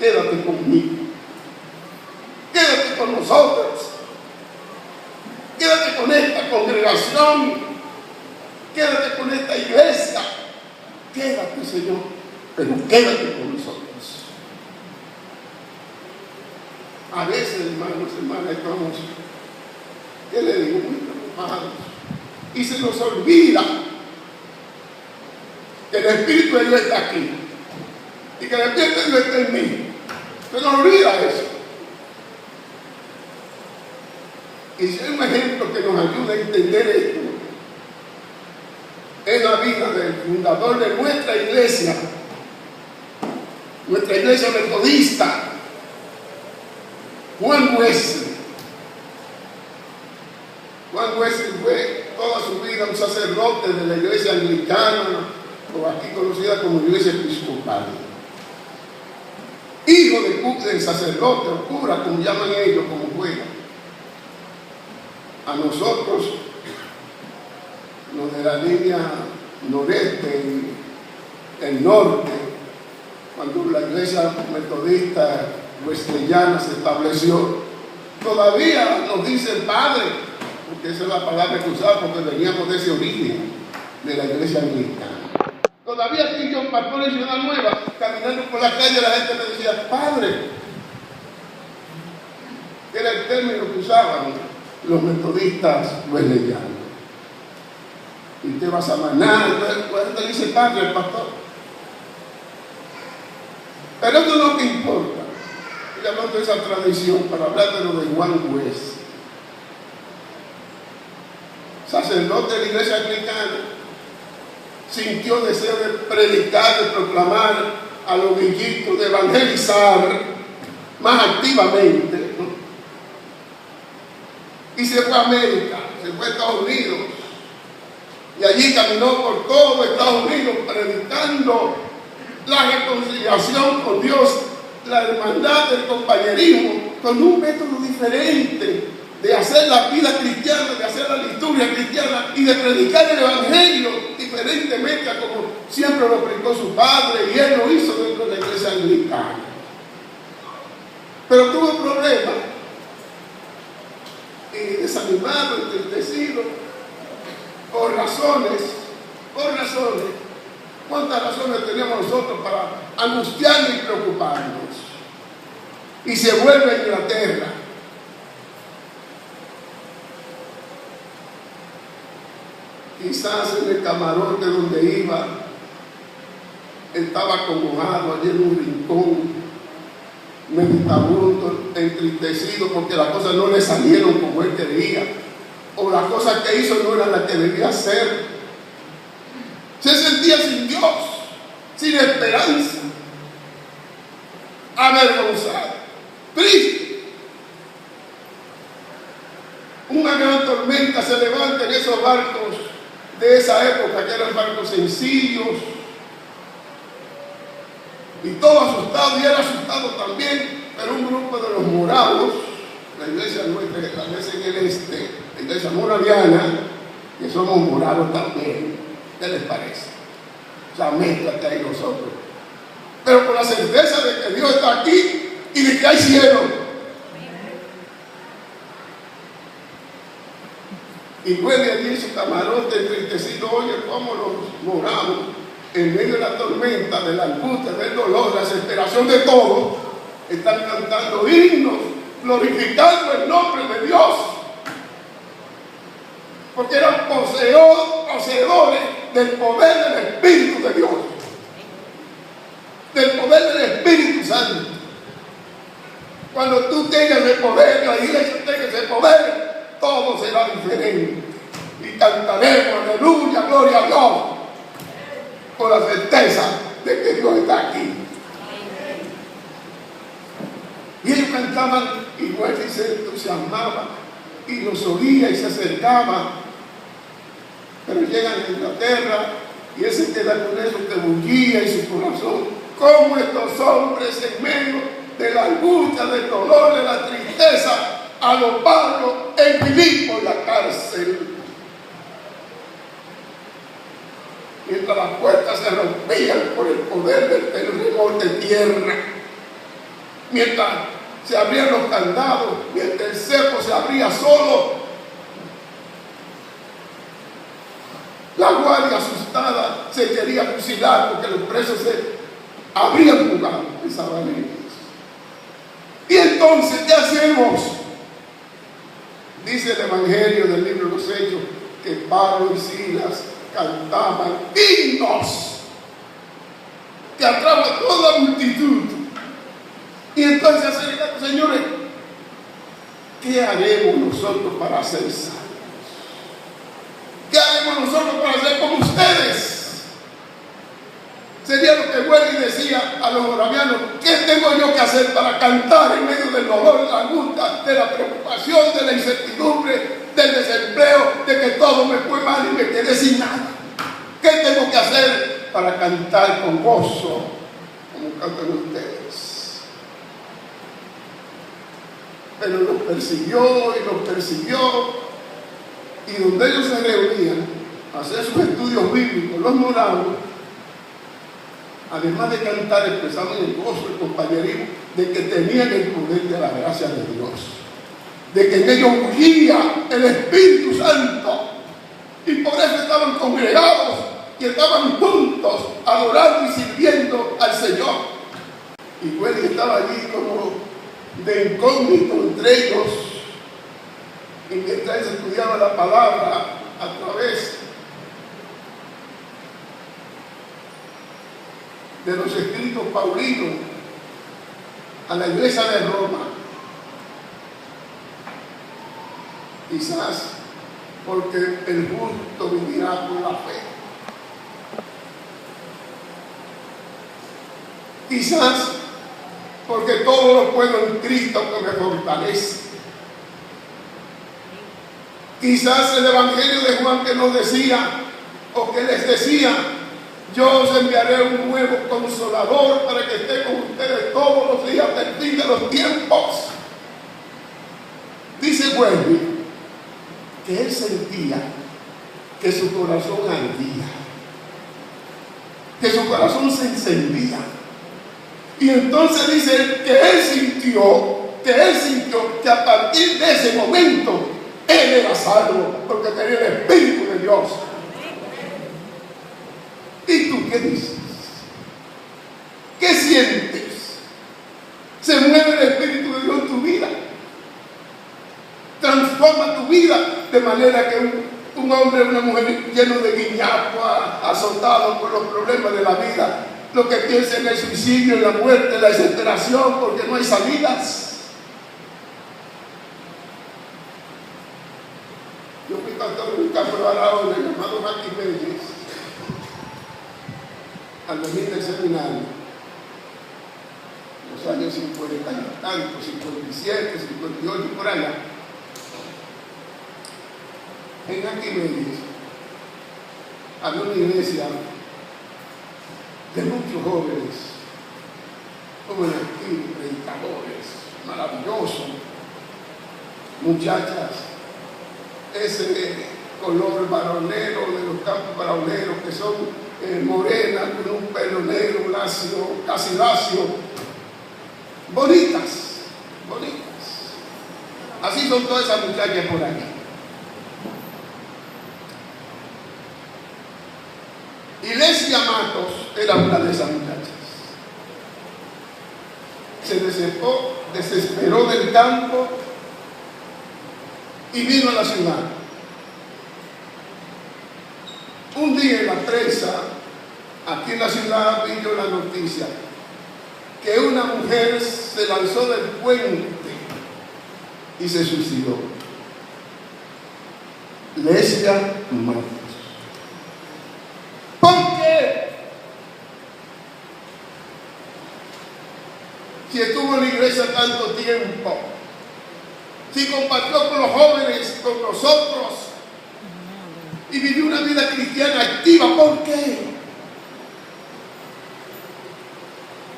quédate conmigo, quédate con nosotros, quédate con esta congregación, quédate con esta iglesia, quédate, Señor, pero quédate con nosotros. A veces, hermanos, hermanas, estamos, ¿qué le digo? Muy preocupados. Y se nos olvida que el Espíritu de Dios está aquí y que el Espíritu de Dios está en mí. Se nos olvida eso. Y si hay un ejemplo que nos ayuda a entender esto, es la vida del fundador de nuestra iglesia metodista, Juan Wesley. Juan Wesley fue toda su vida un sacerdote de la iglesia anglicana, o aquí conocida como iglesia episcopal. Hijo del sacerdote o cura, como llaman ellos, como fuera. A nosotros, los de la línea noreste y el norte, cuando la iglesia metodista wesleyana se estableció, todavía nos dicen padre, porque esa es la palabra que usaba, porque veníamos de ese origen de la iglesia anglicana. Todavía aquí yo, pastor en Ciudad Nueva, caminando por la calle, la gente me decía padre, que era el término que usaban los metodistas wesleyanos. Y te vas a manar, pues te dice padre el pastor. Pero eso no te importa. Y hablando de esa tradición para hablar de lo de Juan Wesley, sacerdote de la iglesia anglicana, sintió deseo de predicar, de proclamar a los viejitos, de evangelizar más activamente, ¿no? Y se fue a América, se fue a Estados Unidos, y allí caminó por todo Estados Unidos predicando la reconciliación con Dios, la hermandad, el compañerismo, con un método diferente de hacer la vida cristiana, de hacer la liturgia cristiana y de predicar el evangelio diferentemente a como siempre lo predicó su padre, y él lo hizo dentro de la iglesia anglicana. Pero tuvo problemas, y desanimado, entristecido, por razones. ¿Cuántas razones tenemos nosotros para angustiarnos y preocuparnos? Y se vuelve a Inglaterra. Quizás en el camarote donde iba, estaba acomodado allí en un rincón, meditabundo, entristecido porque las cosas no le salieron como él quería, o las cosas que hizo no eran las que debía hacer. Se sentía sin Dios, sin esperanza, avergonzado, triste. Una gran tormenta se levanta en esos barcos de esa época, que eran barcos sencillos, y todo asustado, y era asustado también, pero un grupo de los moravos, la iglesia nuestra, la iglesia en el este, la iglesia moraviana, que somos moravos también. ¿Qué les parece? La mezcla que hay nosotros, pero con la certeza de que Dios está aquí y de que hay cielo. Y puede allí en su camarote entristecido, oye cómo los moravos, en medio de la tormenta, de la angustia, del dolor, la desesperación de todo, están cantando himnos, glorificando el nombre de Dios, porque eran poseedores del poder del Espíritu de Dios, del poder del Espíritu Santo. Cuando tú tengas el poder, la iglesia tenga ese poder, todo será diferente. Y cantaremos, aleluya, gloria a Dios, con la certeza de que Dios está aquí. Y ellos cantaban, y Wesley se entusiasmaba, y los oía y se acercaba. Pero llegan a Inglaterra y él se queda con eso que bullía en su corazón. Cómo estos hombres en medio de la angustia, del dolor, de la tristeza, a los Pablos en vivir por la cárcel. Mientras las puertas se rompían por el poder del terremoto de tierra. mientras se abrían los candados, mientras el cerco se abría solo, la guardia asustada se quería fusilar porque los presos se habrían jugado, pensaban ellos. Y entonces, ¿qué hacemos? Dice el Evangelio del libro de los Hechos que Pablo y Silas cantaban himnos que atrapan a toda la multitud. Y entonces, señores, ¿qué haremos nosotros para ser salvos? ¿Qué haremos nosotros para ser como ustedes? Sería lo que Wesley decía a los moravianos: ¿qué tengo yo que hacer para cantar en medio del dolor, de la angustia, de la preocupación, de la incertidumbre, del desempleo, de que todo me fue mal y me quedé sin nada? ¿Qué tengo que hacer para cantar con gozo como cantan ustedes? Pero los persiguió y los persiguió. Y donde ellos se reunían a hacer sus estudios bíblicos, los morados, además de cantar, expresaban el gozo, el compañerismo, de que tenían el poder de la gracia de Dios, de que en ellos fluía el Espíritu Santo, y por eso estaban congregados y estaban juntos, adorando y sirviendo al Señor. Y Wesley estaba allí como de incógnito entre ellos, y mientras se estudiaba la palabra a través de los escritos paulinos a la iglesia de Roma. Quizás porque el justo vivirá por la fe. Quizás porque todo lo puedo en Cristo que me fortalece. Quizás el Evangelio de Juan que nos decía, o que les decía: yo os enviaré un nuevo consolador para que esté con ustedes todos los días del fin de los tiempos. Dice Wesley que él sentía que su corazón ardía, que su corazón se encendía. Y entonces dice él que él sintió que a partir de ese momento él era salvo, porque tenía el Espíritu de Dios. ¿Y tú qué dices? ¿Qué sientes? Se mueve el Espíritu de Dios en tu vida, transforma tu vida, de manera que un hombre o una mujer lleno de guiñapos, azotado por los problemas de la vida, lo que piensa en el suicidio, en la muerte, en la desesperación, porque no hay salidas. Yo fui pastor en un campo de Barahona, llamado Maki Pérez, al venir del seminario, en los años 50 y tantos, 57, 58, por allá. En Arquímedes había una iglesia de muchos jóvenes activos, predicadores, maravillosos, muchachas, ese color varonero de los campos varoneros, que son morenas, con un pelo negro, lacio, casi lacio, bonitas, bonitas. Así son todas esas muchachas por aquí. Ilesia Matos era una de esas muchachas. Se desesperó del campo y vino a la ciudad. Un día en la prensa, aquí en la ciudad, vi yo la noticia que una mujer se lanzó del puente y se suicidó. Ilesia Matos. ¿Por qué? Si estuvo en la iglesia tanto tiempo, si compartió con los jóvenes, con nosotros, y vivió una vida cristiana activa, ¿por qué?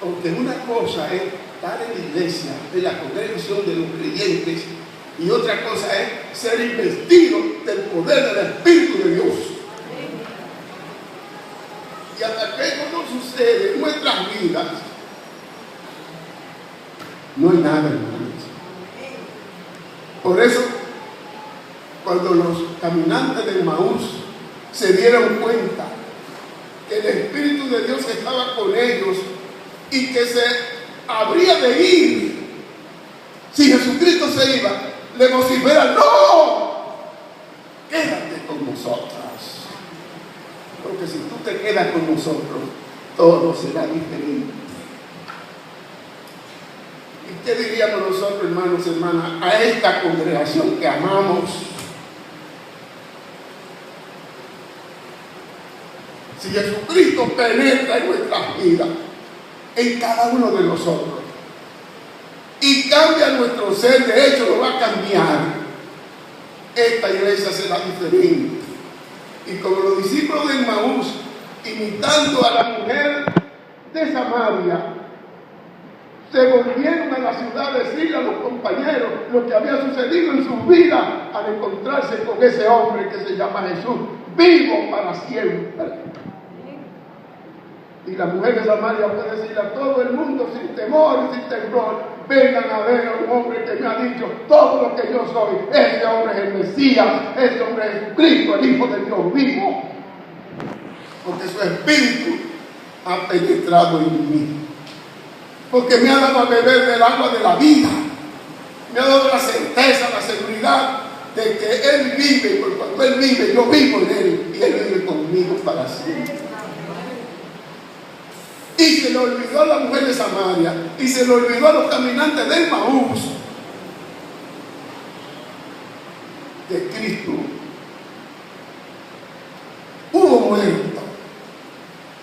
Porque una cosa es estar en la iglesia, en la congregación de los creyentes, y otra cosa es ser investido del poder del Espíritu de Dios. Y hasta que eso no sucede en nuestras vidas, No hay nada, hermanos. Por eso, cuando los caminantes de Emaús se dieron cuenta que el Espíritu de Dios estaba con ellos y que se habría de ir si Jesucristo se iba, le vociferan: ¡no! Quédate con nosotros. Porque si tú te quedas con nosotros, todo será diferente. ¿Y qué diríamos nosotros, hermanos y hermanas, a esta congregación que amamos? Si Jesucristo penetra en nuestras vidas, en cada uno de nosotros, y cambia nuestro ser, de hecho lo va a cambiar, esta iglesia será diferente. Y como los discípulos de Emaús, imitando a la mujer de Samaria, se volvieron a la ciudad a decirle a los compañeros lo que había sucedido en sus vidas al encontrarse con ese hombre que se llama Jesús, vivo para siempre. Y la mujer de Samaria puede decirle a todo el mundo sin temor y sin temblor: vengan a ver a un hombre que me ha dicho todo lo que yo soy. Ese hombre es el Mesías, ese hombre es Cristo, el Hijo de Dios vivo. Porque su Espíritu ha penetrado en mí. Porque me ha dado a beber del agua de la vida. Me ha dado la certeza, la seguridad de que Él vive. Porque cuando Él vive, yo vivo en Él. Y Él vive conmigo para siempre. Y se le olvidó a la mujer de Samaria, y se le olvidó a los caminantes de Emaús, que Cristo hubo muerto,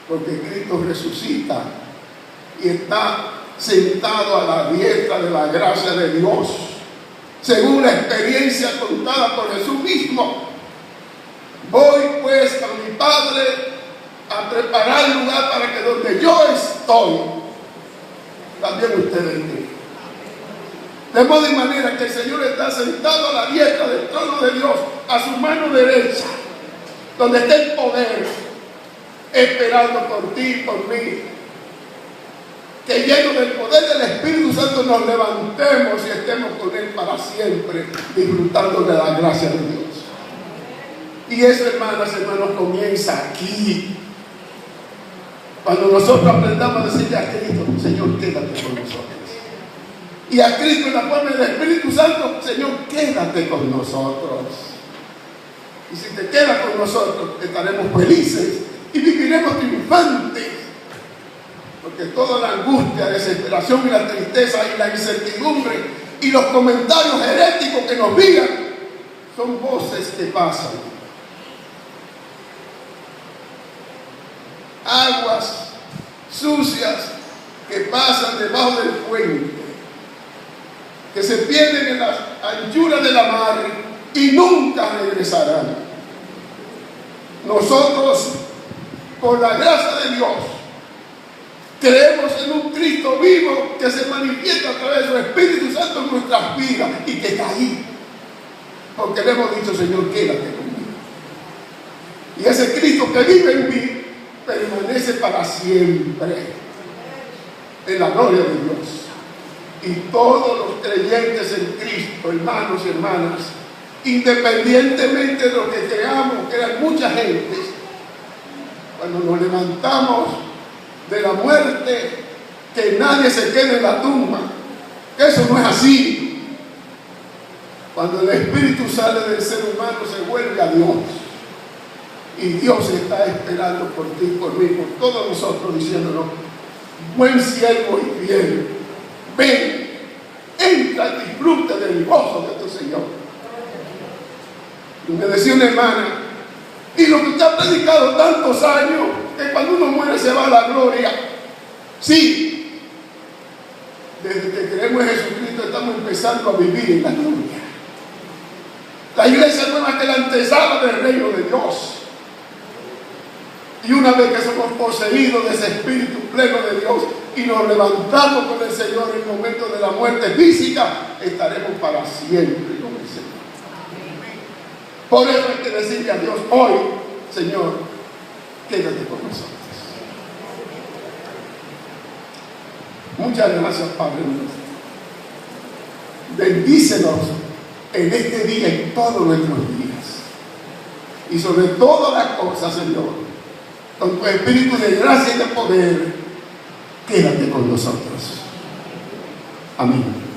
porque Cristo resucita y está sentado a la diestra de la gracia de Dios, según la experiencia contada por Jesús mismo. Voy pues a mi Padre a preparar lugar para que donde yo estoy, también ustedes estén. De modo y manera que el Señor está sentado a la diestra del trono de Dios, a su mano derecha, donde está el poder, esperando por ti y por mí. Que lleno del poder del Espíritu Santo nos levantemos y estemos con Él para siempre, disfrutando de la gracia de Dios. Y eso, hermanas y hermanos, comienza aquí. Cuando nosotros aprendamos a decirle a Cristo: Señor, quédate con nosotros. Y a Cristo en la forma del Espíritu Santo: Señor, quédate con nosotros. Y si te quedas con nosotros, estaremos felices y viviremos triunfantes. Porque toda la angustia, la desesperación y la tristeza y la incertidumbre y los comentarios heréticos que nos digan son voces que pasan. Aguas sucias que pasan debajo del puente, que se pierden en las anchuras de la mar y nunca regresarán. Nosotros, por la gracia de Dios, creemos en un Cristo vivo que se manifiesta a través de su Espíritu Santo en nuestras vidas y que está ahí, porque le hemos dicho: Señor, quédate conmigo. Y ese Cristo que vive en mí permanece para siempre en la gloria de Dios. Y todos los creyentes en Cristo, hermanos y hermanas, independientemente de lo que creamos, que hay mucha gente, cuando nos levantamos de la muerte, que nadie se quede en la tumba. Eso no es así. Cuando el Espíritu sale del ser humano, se vuelve a Dios. Y Dios está esperando por ti, por mí, por todos nosotros, diciéndonos: buen siervo y fiel, ven, entra y disfruta del gozo de tu Señor. Y me decía una hermana: y lo que usted ha predicado tantos años, que cuando uno muere se va a la gloria. Sí, desde que creemos en Jesucristo estamos empezando a vivir en la gloria. La iglesia no es más que la antesala del reino de Dios. Y una vez que somos poseídos de ese espíritu pleno de Dios y nos levantamos con el Señor en el momento de la muerte física, estaremos para siempre con el Señor. Por eso hay que decirle a Dios hoy: Señor, quédate con nosotros. Muchas gracias, Padre nuestro. bendícenos en este día y todos nuestros días. Y sobre todas las cosas, Señor, con tu espíritu de gracia y de poder, quédate con nosotros. Amén.